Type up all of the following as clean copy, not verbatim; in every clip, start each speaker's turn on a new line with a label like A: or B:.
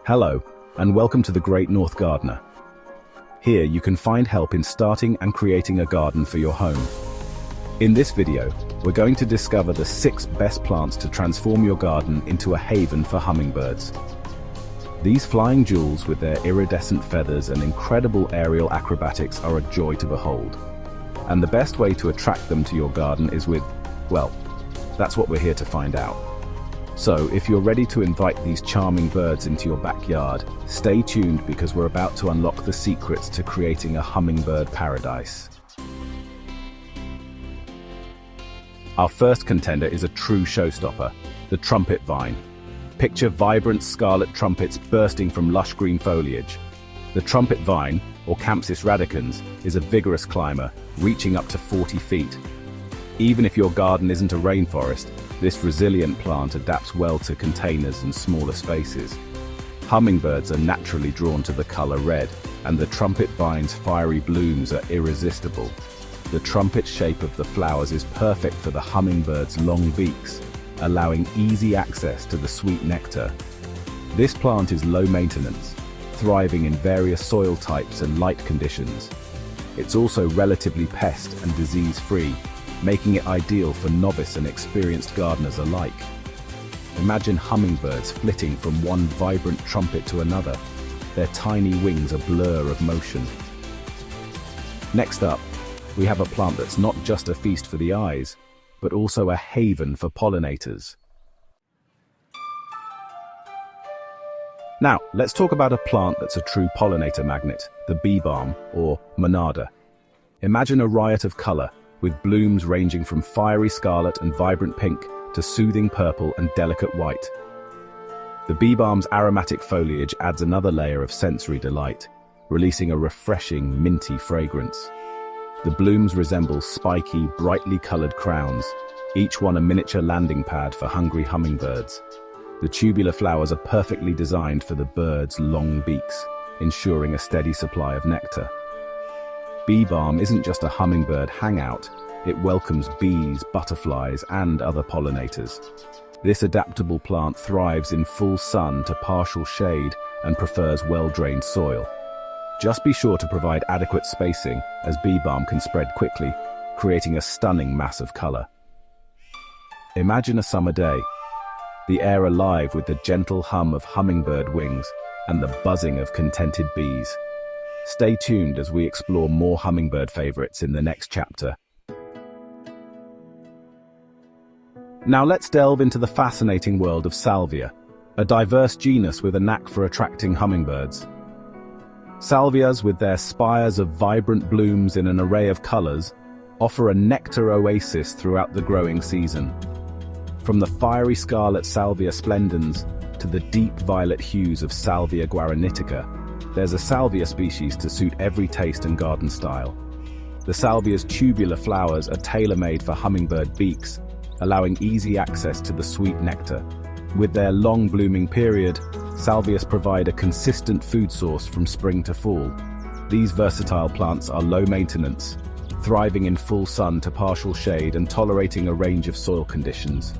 A: Hello, and welcome to the Great North Gardener. Here you can find help in starting and creating a garden for your home. In this video, we're going to discover the 6 best plants to transform your garden into a haven for hummingbirds. These flying jewels with their iridescent feathers and incredible aerial acrobatics are a joy to behold. And the best way to attract them to your garden is with, well, that's what we're here to find out. So, if you're ready to invite these charming birds into your backyard, stay tuned because we're about to unlock the secrets to creating a hummingbird paradise. Our first contender is a true showstopper, the trumpet vine. Picture vibrant scarlet trumpets bursting from lush green foliage. The trumpet vine, or Campsis radicans, is a vigorous climber, reaching up to 40 feet. Even if your garden isn't a rainforest, this resilient plant adapts well to containers and smaller spaces. Hummingbirds are naturally drawn to the color red, and the trumpet vine's fiery blooms are irresistible. The trumpet shape of the flowers is perfect for the hummingbird's long beaks, allowing easy access to the sweet nectar. This plant is low maintenance, thriving in various soil types and light conditions. It's also relatively pest and disease-free, making it ideal for novice and experienced gardeners alike. Imagine hummingbirds flitting from one vibrant trumpet to another, their tiny wings a blur of motion. Next up, we have a plant that's not just a feast for the eyes, but also a haven for pollinators. Now, let's talk about a plant that's a true pollinator magnet, the bee balm, or monarda. Imagine a riot of color, with blooms ranging from fiery scarlet and vibrant pink to soothing purple and delicate white. The bee balm's aromatic foliage adds another layer of sensory delight, releasing a refreshing, minty fragrance. The blooms resemble spiky, brightly colored crowns, each one a miniature landing pad for hungry hummingbirds. The tubular flowers are perfectly designed for the birds' long beaks, ensuring a steady supply of nectar. Bee balm isn't just a hummingbird hangout, it welcomes bees, butterflies, and other pollinators. This adaptable plant thrives in full sun to partial shade and prefers well-drained soil. Just be sure to provide adequate spacing, as bee balm can spread quickly, creating a stunning mass of color. Imagine a summer day, the air alive with the gentle hum of hummingbird wings and the buzzing of contented bees. Stay tuned as we explore more hummingbird favorites in the next chapter. Now let's delve into the fascinating world of salvia, a diverse genus with a knack for attracting hummingbirds. Salvias, with their spires of vibrant blooms in an array of colors, offer a nectar oasis throughout the growing season. From the fiery scarlet Salvia splendens to the deep violet hues of Salvia guaranitica, there's a salvia species to suit every taste and garden style. The salvia's tubular flowers are tailor-made for hummingbird beaks, allowing easy access to the sweet nectar. With their long blooming period, salvias provide a consistent food source from spring to fall. These versatile plants are low maintenance, thriving in full sun to partial shade and tolerating a range of soil conditions.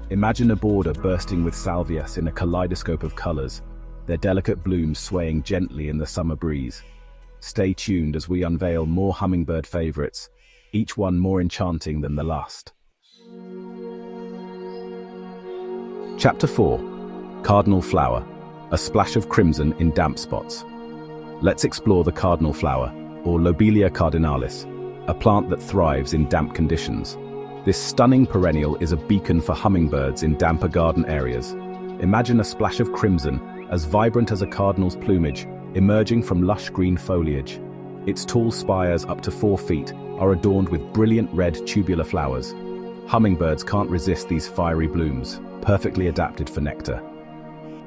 A: Imagine a border bursting with salvias in a kaleidoscope of colors, their delicate blooms swaying gently in the summer breeze. Stay tuned as we unveil more hummingbird favorites, each one more enchanting than the last. Chapter 4. Cardinal Flower, a splash of crimson in damp spots. Let's explore the cardinal flower, or Lobelia cardinalis, a plant that thrives in damp conditions. This stunning perennial is a beacon for hummingbirds in damper garden areas. Imagine a splash of crimson, as vibrant as a cardinal's plumage, emerging from lush green foliage. Its tall spires, up to 4 feet, are adorned with brilliant red tubular flowers. Hummingbirds can't resist these fiery blooms, perfectly adapted for nectar.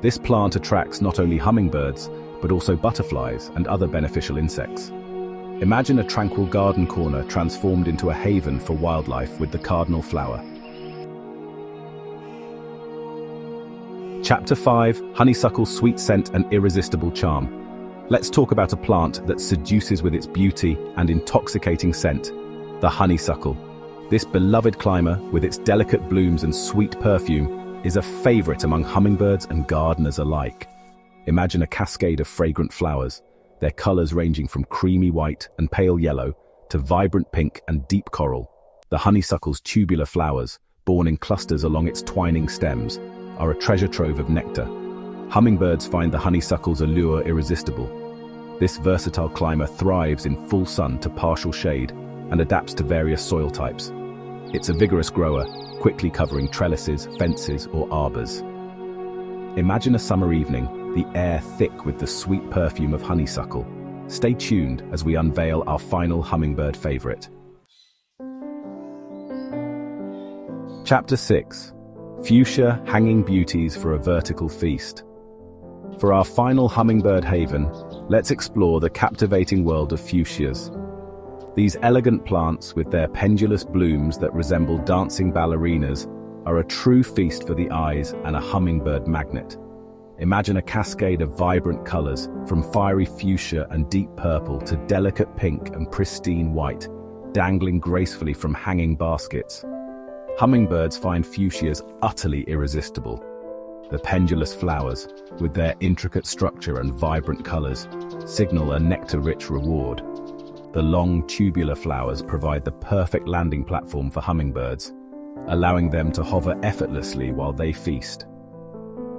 A: This plant attracts not only hummingbirds, but also butterflies and other beneficial insects. Imagine a tranquil garden corner transformed into a haven for wildlife with the cardinal flower. Chapter 5. Honeysuckle's sweet scent and irresistible charm. Let's talk about a plant that seduces with its beauty and intoxicating scent, the honeysuckle. This beloved climber, with its delicate blooms and sweet perfume, is a favorite among hummingbirds and gardeners alike. Imagine a cascade of fragrant flowers, their colors ranging from creamy white and pale yellow to vibrant pink and deep coral. The honeysuckle's tubular flowers, borne in clusters along its twining stems, are a treasure trove of nectar. Hummingbirds find the honeysuckle's allure irresistible. This versatile climber thrives in full sun to partial shade and adapts to various soil types. It's a vigorous grower, quickly covering trellises, fences, or arbors. Imagine a summer evening, the air thick with the sweet perfume of honeysuckle. Stay tuned as we unveil our final hummingbird favorite. Chapter 6. Fuchsia Hanging Beauties for a Vertical Feast. For our final hummingbird haven, let's explore the captivating world of fuchsias. These elegant plants, with their pendulous blooms that resemble dancing ballerinas, are a true feast for the eyes and a hummingbird magnet. Imagine a cascade of vibrant colors, from fiery fuchsia and deep purple to delicate pink and pristine white, dangling gracefully from hanging baskets. Hummingbirds find fuchsias utterly irresistible. The pendulous flowers, with their intricate structure and vibrant colors, signal a nectar-rich reward. The long tubular flowers provide the perfect landing platform for hummingbirds, allowing them to hover effortlessly while they feast.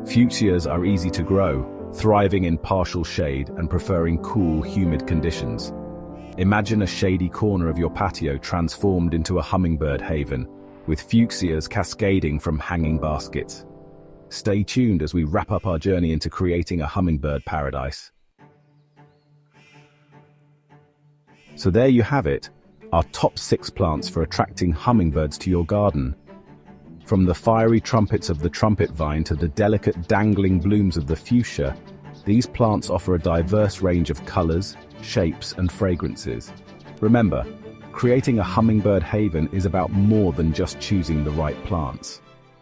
A: Fuchsias are easy to grow, thriving in partial shade and preferring cool, humid conditions. Imagine a shady corner of your patio transformed into a hummingbird haven, with fuchsias cascading from hanging baskets. Stay tuned as we wrap up our journey into creating a hummingbird paradise. So there you have it, our top 6 plants for attracting hummingbirds to your garden. From the fiery trumpets of the trumpet vine to the delicate dangling blooms of the fuchsia, these plants offer a diverse range of colors, shapes, and fragrances. Remember, creating a hummingbird haven is about more than just choosing the right plants.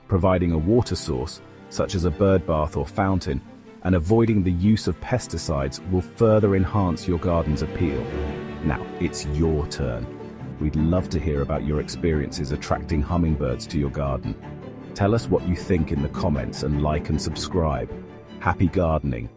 A: Providing a water source, such as a bird bath or fountain, and avoiding the use of pesticides will further enhance your garden's appeal. Now, it's your turn. We'd love to hear about your experiences attracting hummingbirds to your garden. Tell us what you think in the comments and like and subscribe. Happy gardening!